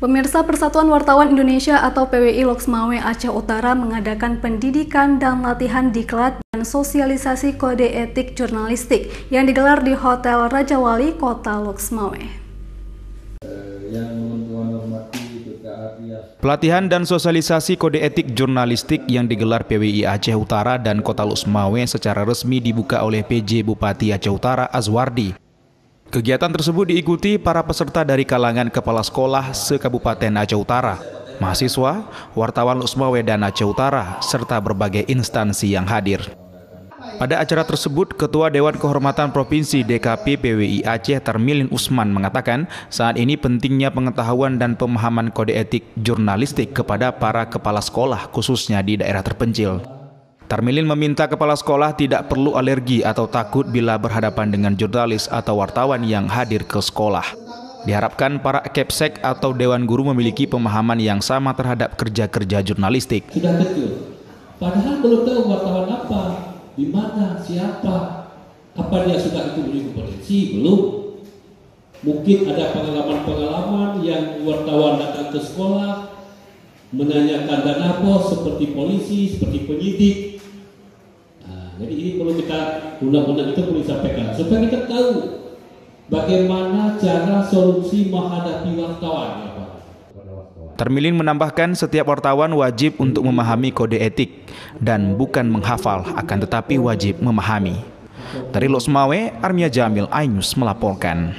Pemirsa, Persatuan Wartawan Indonesia atau PWI Loksmawe Aceh Utara mengadakan pendidikan dan latihan diklat dan sosialisasi kode etik jurnalistik yang digelar di Hotel Raja Wali, Kota Loksmawe. Pelatihan dan sosialisasi kode etik jurnalistik yang digelar PWI Aceh Utara dan Kota Loksmawe secara resmi dibuka oleh PJ Bupati Aceh Utara Azwardi. Kegiatan tersebut diikuti para peserta dari kalangan kepala sekolah se-Kabupaten Aceh Utara, mahasiswa, wartawan Loksmawe dan Aceh Utara, serta berbagai instansi yang hadir. Pada acara tersebut, Ketua Dewan Kehormatan Provinsi DKP PWI Aceh Tarmilin Usman mengatakan saat ini pentingnya pengetahuan dan pemahaman kode etik jurnalistik kepada para kepala sekolah khususnya di daerah terpencil. Tarmilin meminta kepala sekolah tidak perlu alergi atau takut bila berhadapan dengan jurnalis atau wartawan yang hadir ke sekolah. Diharapkan para kepsek atau dewan guru memiliki pemahaman yang sama terhadap kerja-kerja jurnalistik. Sudah kecil, padahal belum tahu wartawan apa, di mana, siapa, apa dia sudah itu punya kompetensi, belum. Mungkin ada pengalaman-pengalaman yang wartawan datang ke sekolah, menanyakan dana pos seperti polisi, seperti penyidik. Jadi ini perlu kita, undang-undang itu perlu disampaikan supaya kita tahu bagaimana cara solusi menghadapi wartawan. Tarmilin menambahkan setiap wartawan wajib untuk memahami kode etik dan bukan menghafal, akan tetapi wajib memahami. Dari Loksmawe, Armia Jamil, iNews melaporkan.